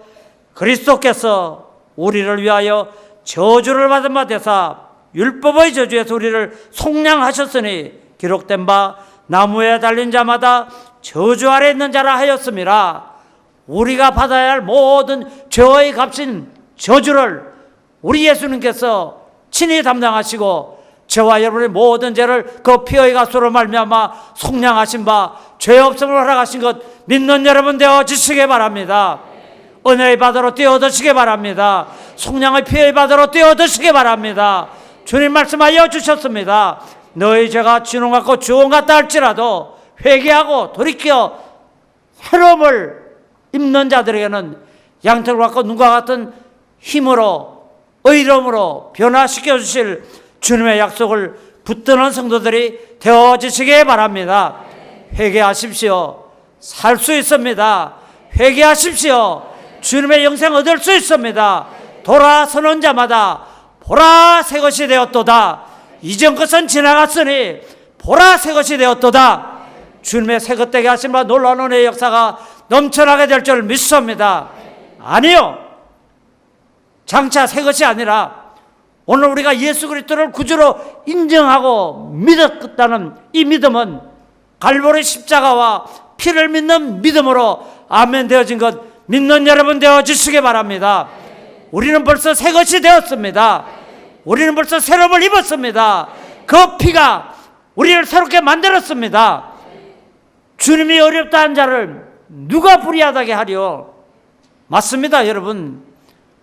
그리스도께서 우리를 위하여 저주를 받은 바 되사 율법의 저주에서 우리를 속량하셨으니 기록된 바 나무에 달린 자마다 저주 아래 있는 자라 하였음이라. 우리가 받아야 할 모든 죄의 값인 저주를 우리 예수님께서 친히 담당하시고 저와 여러분의 모든 죄를 그 피의 값으로 말미암아 속량하신 바 죄 없음을 허락하신 것 믿는 여러분 되어지시기 바랍니다. 은혜의 바다로 뛰어드시기 바랍니다. 속량의 피의 바다로 뛰어드시기 바랍니다. 주님 말씀하여 주셨습니다. 너희 죄가 진홍 같고 주홍 같다 할지라도 회개하고 돌이켜 새로움을 입는 자들에게는 양털 같고 눈과 같은 힘으로 의로움으로 변화시켜 주실 주님의 약속을 붙드는 성도들이 되어지시기 바랍니다. 회개하십시오. 살 수 있습니다. 회개하십시오. 주님의 영생 얻을 수 있습니다. 돌아서는 자마다 보라 새 것이 되었도다. 이전 것은 지나갔으니 보라 새 것이 되었도다. 주님의 새 것 되게 하신 바 놀라운 은혜의 역사가 넘쳐나게 될 줄 믿습니다. 아니요, 장차 새 것이 아니라 오늘 우리가 예수 그리스도를 구주로 인정하고 믿었다는 이 믿음은 갈보리 십자가와 피를 믿는 믿음으로 아멘 되어진 것 믿는 여러분 되어주시기 바랍니다. 우리는 벌써 새 것이 되었습니다. 우리는 벌써 새로움을 입었습니다. 그 피가 우리를 새롭게 만들었습니다. 주님이 어렵다 한 자를 누가 불의하다게 하려? 맞습니다, 여러분.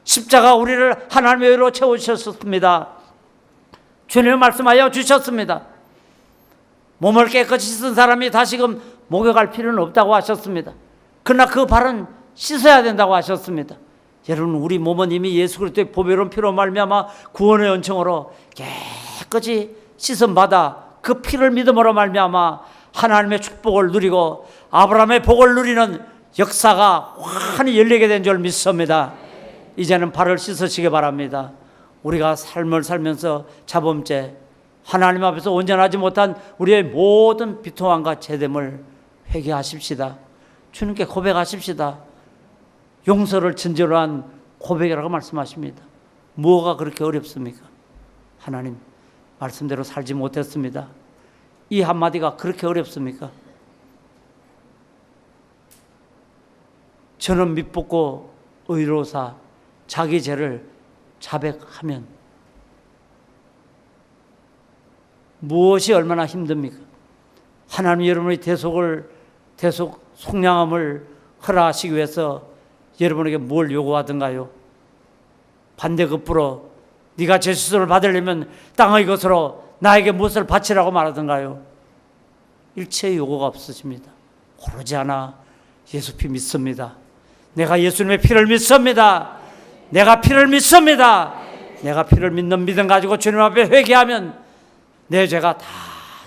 십자가 우리를 하나님의 의로 채우셨습니다. 주님이 말씀하여 주셨습니다. 몸을 깨끗이 씻은 사람이 다시금 목욕할 필요는 없다고 하셨습니다. 그러나 그 발은 씻어야 된다고 하셨습니다. 여러분, 우리 몸은 이미 예수 그리스도의 보배로운 피로 말미암아 구원의 은총으로 깨끗이 씻음 받아 그 피를 믿음으로 말미암아 하나님의 축복을 누리고 아브라함의 복을 누리는 역사가 환히 열리게 된 줄 믿습니다. 이제는 발을 씻으시기 바랍니다. 우리가 삶을 살면서 자범죄, 하나님 앞에서 온전하지 못한 우리의 모든 비통함과 죄됨을 회개하십시다. 주님께 고백하십시다. 용서를 진저로 한 고백이라고 말씀하십니다. 뭐가 그렇게 어렵습니까? 하나님, 말씀대로 살지 못했습니다. 이 한마디가 그렇게 어렵습니까? 저는 믿붙고 의로사 자기 죄를 자백하면 무엇이 얼마나 힘듭니까? 하나님 여러분의 대속 속량함을 허락하시기 위해서 여러분에게 뭘 요구하던가요? 반대급부로 네가 죄수술을 받으려면 땅의 것으로 나에게 무엇을 바치라고 말하던가요? 일체의 요구가 없으십니다. 오로지 하나 예수 피 믿습니다. 내가 예수님의 피를 믿습니다. 내가 피를 믿습니다. 내가 피를 믿는 믿음 가지고 주님 앞에 회개하면 내 죄가 다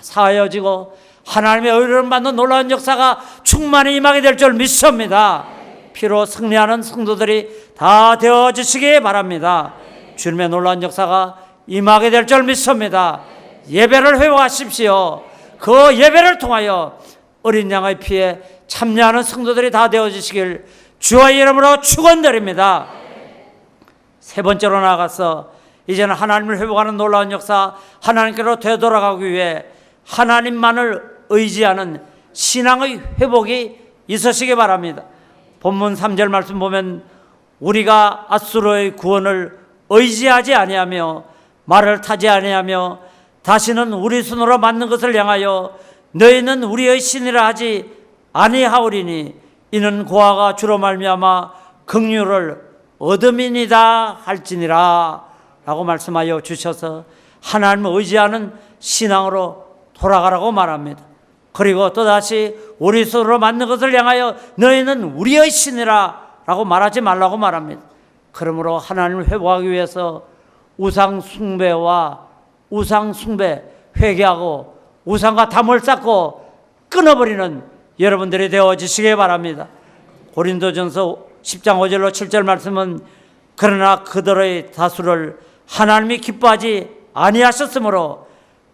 사하여지고 하나님의 의를 받는 놀라운 역사가 충만히 임하게 될 줄 믿습니다. 피로 승리하는 성도들이 다 되어주시기 바랍니다. 주님의 놀라운 역사가 임하게 될 줄 믿습니다. 예배를 회복하십시오. 그 예배를 통하여 어린 양의 피에 참여하는 성도들이 다 되어주시길 주의 이름으로 축원드립니다. 세 번째로 나아가서 이제는 하나님을 회복하는 놀라운 역사, 하나님께로 되돌아가기 위해 하나님만을 의지하는 신앙의 회복이 있으시기 바랍니다. 본문 3절 말씀 보면 우리가 앗수르의 구원을 의지하지 아니하며 말을 타지 아니하며 다시는 우리 손으로 만든 것을 향하여 너희는 우리의 신이라 하지 아니하오리니 이는 고아가 주로 말미암아 긍휼을 얻음이니이다 할지니라 라고 말씀하여 주셔서 하나님을 의지하는 신앙으로 돌아가라고 말합니다. 그리고 또다시 우리 손으로 만든 것을 향하여 너희는 우리의 신이라 라고 말하지 말라고 말합니다. 그러므로 하나님을 회복하기 위해서 우상 숭배 회개하고 우상과 담을 쌓고 끊어버리는 여러분들이 되어지시기 바랍니다. 고린도전서 10장 5절로 7절 말씀은 그러나 그들의 다수를 하나님이 기뻐하지 아니하셨으므로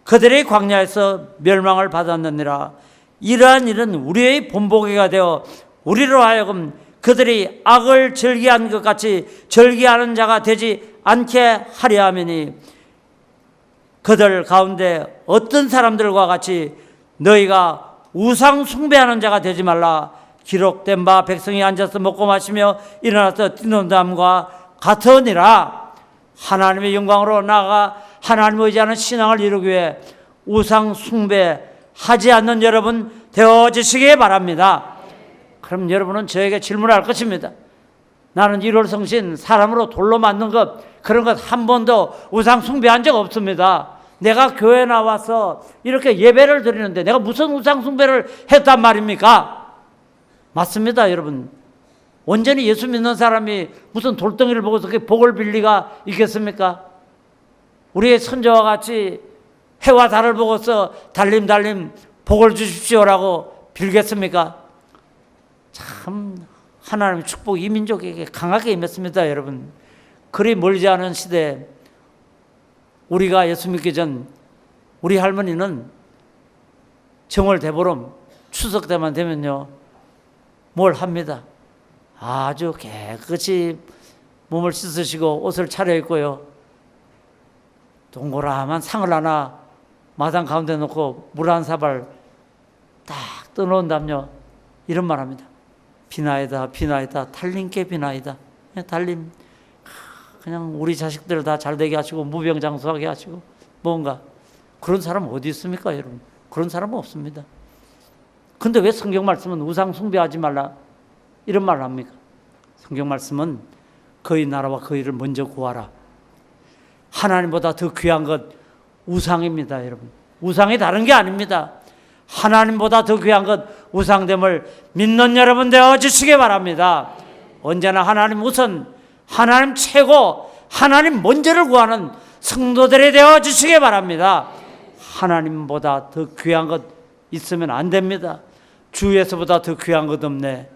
그들의 광야에서 멸망을 받았느니라. 이러한 일은 우리의 본보기가 되어 우리로 하여금 그들이 악을 즐기한 것 같이 즐기하는 자가 되지 않게 하려 함이니 그들 가운데 어떤 사람들과 같이 너희가 우상 숭배하는 자가 되지 말라. 기록된 바 백성이 앉아서 먹고 마시며 일어나서 뛰는 담과 같으니라. 하나님의 영광으로 나아가 하나님을 의지하는 신앙을 이루기 위해 우상 숭배하지 않는 여러분 되어지시기 바랍니다. 그럼 여러분은 저에게 질문할 것입니다. 나는 1월 성신 사람으로 돌로 만든 것 그런 것 한 번도 우상 숭배한 적 없습니다. 내가 교회 나와서 이렇게 예배를 드리는데 내가 무슨 우상 숭배를 했단 말입니까? 맞습니다, 여러분. 온전히 예수 믿는 사람이 무슨 돌덩이를 보고서 그게 복을 빌 리가 있겠습니까? 우리의 선조와 같이 해와 달을 보고서 달림 복을 주십시오라고 빌겠습니까? 참 하나님의 축복이 이 민족에게 강하게 임했습니다, 여러분. 그리 멀지 않은 시대에 우리가 예수 믿기 전 우리 할머니는 정월 대보름 추석 때만 되면요 뭘 합니다. 아주 깨끗이 몸을 씻으시고 옷을 차려입고요 동그라만 상을 하나 마당 가운데 놓고 물 한 사발 딱 떠놓은다며 이런 말 합니다. 비나이다 비나이다 달림께 비나이다. 달림 그냥 우리 자식들 다 잘되게 하시고 무병장수하게 하시고 뭔가 그런 사람 어디 있습니까, 여러분? 그런 사람은 없습니다. 근데 왜 성경 말씀은 우상 숭배하지 말라 이런 말을 합니까? 성경 말씀은 그의 나라와 그의 일을 먼저 구하라. 하나님보다 더 귀한 것 우상입니다, 여러분. 우상이 다른 게 아닙니다. 하나님보다 더 귀한 것 우상됨을 믿는 여러분 되어주시기 바랍니다. 언제나 하나님 우선, 하나님 최고, 하나님 먼저를 구하는 성도들이 되어주시기 바랍니다. 하나님보다 더 귀한 것 있으면 안 됩니다. 주 예수보다 더 귀한 것 없네.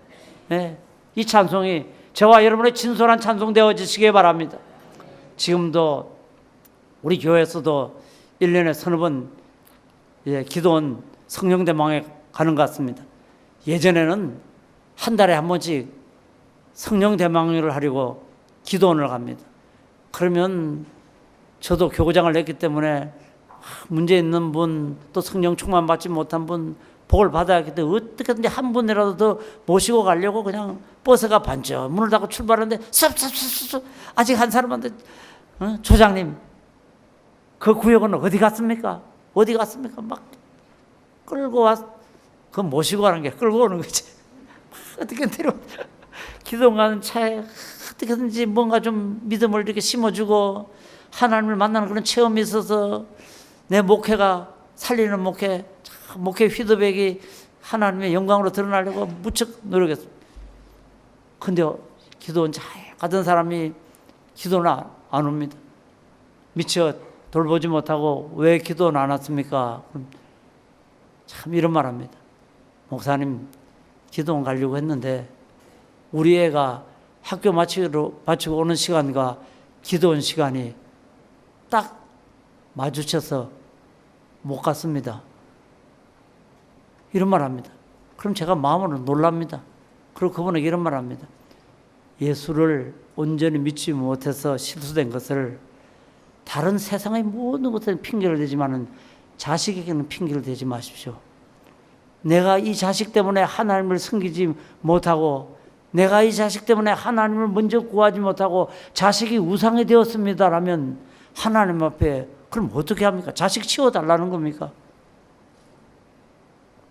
네. 이 찬송이 저와 여러분의 진솔한 찬송 되어주시기 바랍니다. 지금도 우리 교회에서도 1년에 서너 번 기도원 성령대망에 가는 것 같습니다. 예전에는 한 달에 한 번씩 성령대망을 하려고 기도원을 갑니다. 그러면 저도 교구장을 냈기 때문에 문제 있는 분, 또 성령 충만 받지 못한 분 복을 받아야겠다. 어떻게든지 한 분이라도 더 모시고 가려고 그냥 버스가 반쪽 문을 닫고 출발하는데 쏙쏙쏙쏙 아직 한 사람한테 조장님 그 구역은 어디 갔습니까? 어디 갔습니까? 막 끌고 그 모시고 가는 게 끌고 오는 거지. 어떻게 데려 기도 가는 차에 어떻게든지 뭔가 좀 믿음을 이렇게 심어주고 하나님을 만나는 그런 체험이 있어서 내 목회가 살리는 목회 피드백이 하나님의 영광으로 드러나려고 무척 노력했습니다. 근데 기도원 잘 가던 사람이 기도는 안 옵니다. 미처 돌보지 못하고 왜 기도는 안 왔습니까? 참 이런 말 합니다. 목사님 기도원 가려고 했는데 우리 애가 학교 마치고 오는 시간과 기도원 시간이 딱 마주쳐서 못 갔습니다. 이런 말 합니다. 그럼 제가 마음으로 놀랍니다. 그리고 그분에게 이런 말 합니다. 예수를 온전히 믿지 못해서 실수된 것을 다른 세상의 모든 것에는 핑계를 대지만은 자식에게는 핑계를 대지 마십시오. 내가 이 자식 때문에 하나님을 섬기지 못하고 내가 이 자식 때문에 하나님을 먼저 구하지 못하고 자식이 우상이 되었습니다라면 하나님 앞에 그럼 어떻게 합니까? 자식 치워달라는 겁니까?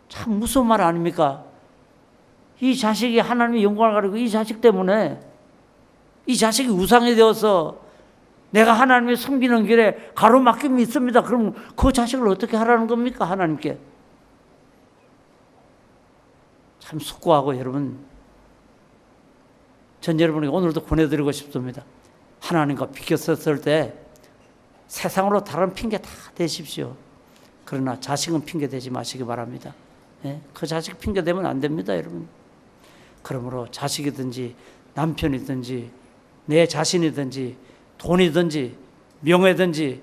참 무서운 말 아닙니까? 이 자식이 하나님의 영광을 가리고 이 자식 때문에 이 자식이 우상이 되어서 내가 하나님을 섬기는 길에 가로막힘이 있습니다. 그럼 그 자식을 어떻게 하라는 겁니까? 하나님께. 참 숙고하고 여러분 전 여러분에게 오늘도 권해드리고 싶습니다. 하나님과 비교했을 때 세상으로 다른 핑계 다 대십시오. 그러나 자식은 핑계 대지 마시기 바랍니다. 예? 그 자식 핑계 대면 안 됩니다, 여러분. 그러므로 자식이든지 남편이든지 내 자신이든지 돈이든지 명예든지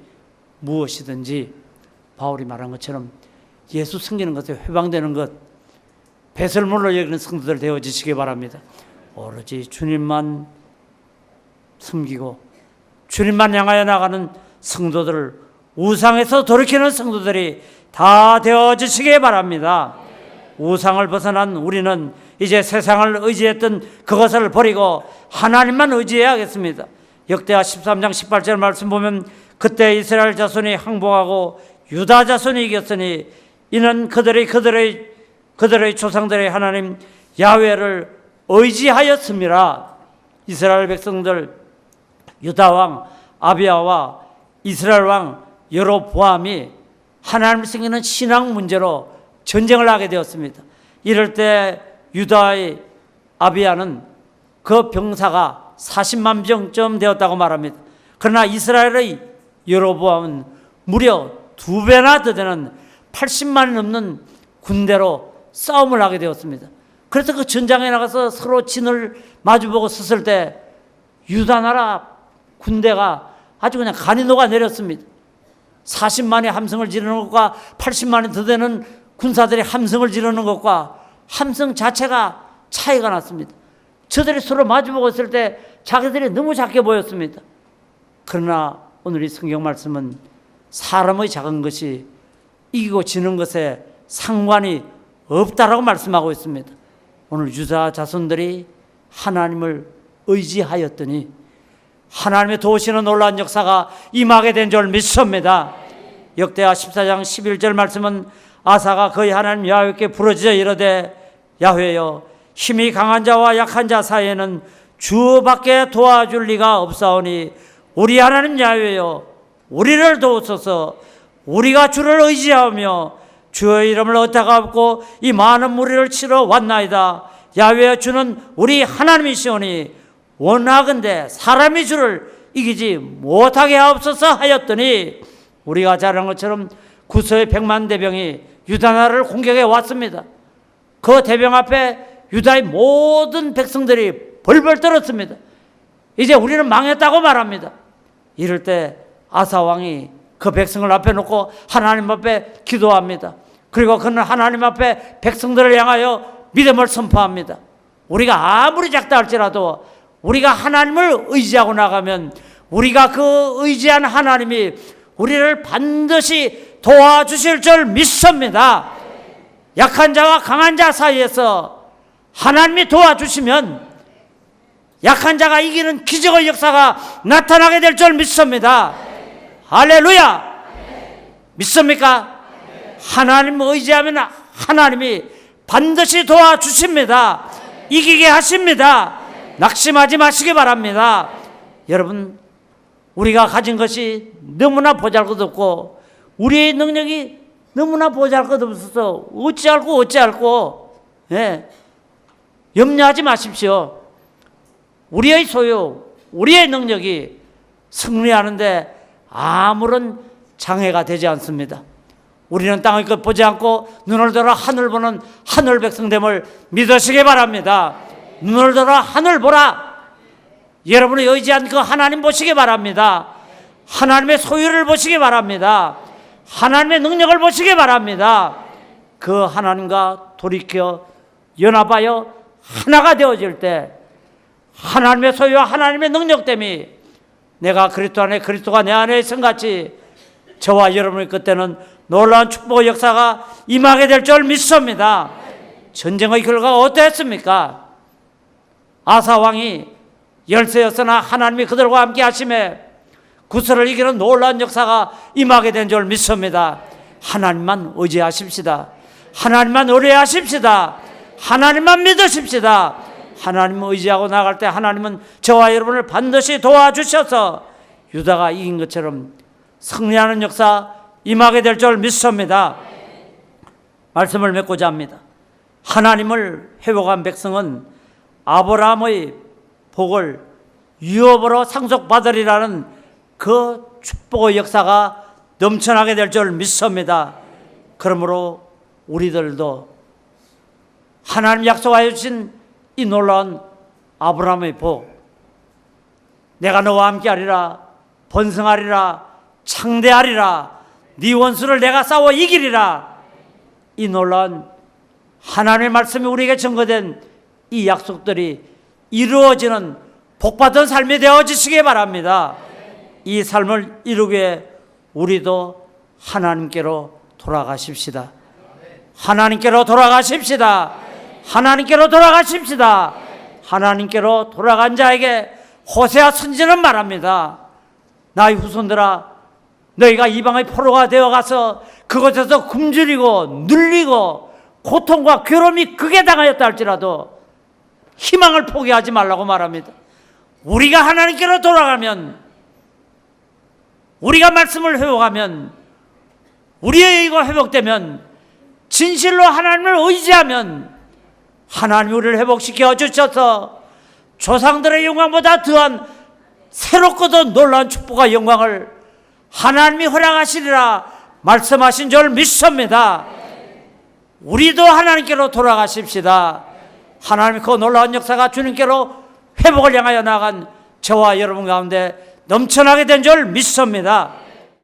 무엇이든지 바울이 말한 것처럼 예수 섬기는 것에 회방되는 것 배설물로 여기는 성도들 되어지시기 바랍니다. 오로지 주님만 섬기고 주님만 향하여 나가는 성도들을 우상에서 돌이키는 성도들이 다 되어지시기 바랍니다. 우상을 벗어난 우리는 이제 세상을 의지했던 그것을 버리고 하나님만 의지해야겠습니다. 역대하 13장 18절 말씀 보면 그때 이스라엘 자손이 항복하고 유다 자손이 이겼으니 이는 그들의 조상들의 하나님 야훼를 의지하였습니다. 이스라엘 백성들 유다 왕 아비야와 이스라엘 왕 여로보암이 하나님을 섬기는 신앙 문제로 전쟁을 하게 되었습니다. 이럴 때 유다의 아비야는 그 병사가 40만 병쯤 되었다고 말합니다. 그러나 이스라엘의 여로보암은 무려 2배나 더 되는 80만이 넘는 군대로 싸움을 하게 되었습니다. 그래서 그 전장에 나가서 서로 진을 마주보고 섰을 때 유다 나라 군대가 아주 그냥 간이 녹아내렸습니다. 40만이 함성을 지르는 것과 80만이 더 되는 군사들이 함성을 지르는 것과 함성 자체가 차이가 났습니다. 저들이 서로 마주보고 있을 때 자기들이 너무 작게 보였습니다. 그러나 오늘 이 성경 말씀은 사람의 작은 것이 이기고 지는 것에 상관이 없다라고 말씀하고 있습니다. 오늘 유다 자손들이 하나님을 의지하였더니 하나님의 도우시는 놀라운 역사가 임하게 된 줄 믿습니다. 역대하 14장 11절 말씀은 아사가 그의 하나님 야훼께 부르짖어 이르되 야훼여 힘이 강한 자와 약한 자 사이에는 주밖에 도와줄 리가 없사오니 우리 하나님 야훼여 우리를 도우소서. 우리가 주를 의지하며 주의 이름을 얻다가 이 많은 무리를 치러 왔나이다. 야훼여 주는 우리 하나님이시오니 원하건대 사람이 주를 이기지 못하게 하옵소서 하였더니 우리가 잘 아는 것처럼 구서의 100만 대병이 유다 나라를 공격해 왔습니다. 그 대병 앞에 유다의 모든 백성들이 벌벌 떨었습니다. 이제 우리는 망했다고 말합니다. 이럴 때 아사 왕이 그 백성을 앞에 놓고 하나님 앞에 기도합니다. 그리고 그는 하나님 앞에 백성들을 향하여 믿음을 선포합니다. 우리가 아무리 작다 할지라도 우리가 하나님을 의지하고 나가면 우리가 그 의지한 하나님이 우리를 반드시 도와주실 줄 믿습니다. 약한 자와 강한 자 사이에서 하나님이 도와주시면 약한 자가 이기는 기적의 역사가 나타나게 될 줄 믿습니다. 할렐루야! 믿습니까? 하나님 의지하면 하나님이 반드시 도와주십니다. 이기게 하십니다. 낙심하지 마시기 바랍니다. 여러분, 우리가 가진 것이 너무나 보잘것없고 우리의 능력이 너무나 보잘것없어서 어찌할꼬 염려하지 마십시오. 우리의 소유, 우리의 능력이 승리하는데 아무런 장애가 되지 않습니다. 우리는 땅의 것 보지 않고 눈을 들어 하늘 보는 하늘 백성됨을 믿으시기 바랍니다. 눈을 들어 하늘 보라. 여러분이 의지한 그 하나님 보시기 바랍니다. 하나님의 소유를 보시기 바랍니다. 하나님의 능력을 보시기 바랍니다. 그 하나님과 돌이켜 연합하여 하나가 되어질 때 하나님의 소유와 하나님의 능력 때문에 내가 그리스도 안에 그리스도가 내 안에 있음같이 저와 여러분의 그때는 놀라운 축복의 역사가 임하게 될 줄 믿습니다. 전쟁의 결과가 어땠습니까? 아사 왕이 열세였으나 하나님이 그들과 함께 하심에 구스를 이기는 놀라운 역사가 임하게 된 줄 믿습니다. 하나님만 의지하십시다. 하나님만 의뢰하십시다. 하나님만 믿으십시다. 하나님을 의지하고 나갈 때 하나님은 저와 여러분을 반드시 도와주셔서 유다가 이긴 것처럼 승리하는 역사 임하게 될 줄 믿습니다. 말씀을 맺고자 합니다. 하나님을 회복한 백성은 아브라함의 복을 유업으로 상속받으리라는 그 축복의 역사가 넘쳐나게 될 줄 믿습니다. 그러므로 우리들도 하나님 약속하여 주신 이 놀라운 아브라함의 복, 내가 너와 함께하리라, 번성하리라, 창대하리라, 네 원수를 내가 싸워 이기리라, 이 놀라운 하나님의 말씀이 우리에게 증거된 이 약속들이 이루어지는 복받은 삶이 되어지시기 바랍니다. 이 삶을 이루기에 우리도 하나님께로 돌아가십시다. 하나님께로 돌아가십시다. 하나님께로 돌아가십시다. 하나님께로 돌아간 자에게 호세아 선지는 말합니다. 나의 후손들아, 너희가 이방의 포로가 되어가서 그곳에서 굶주리고 눌리고 고통과 괴로움이 극에 당하였다 할지라도 희망을 포기하지 말라고 말합니다. 우리가 하나님께로 돌아가면, 우리가 말씀을 회복하면, 우리의 의가 회복되면, 진실로 하나님을 의지하면 하나님이 우리를 회복시켜 주셔서 조상들의 영광보다 더한 새롭고도 놀라운 축복과 영광을 하나님이 허락하시리라 말씀하신 줄 믿습니다. 우리도 하나님께로 돌아가십시다. 하나님의 그 놀라운 역사가 주님께로 회복을 향하여 나간 저와 여러분 가운데 넘쳐나게 된 줄 믿습니다.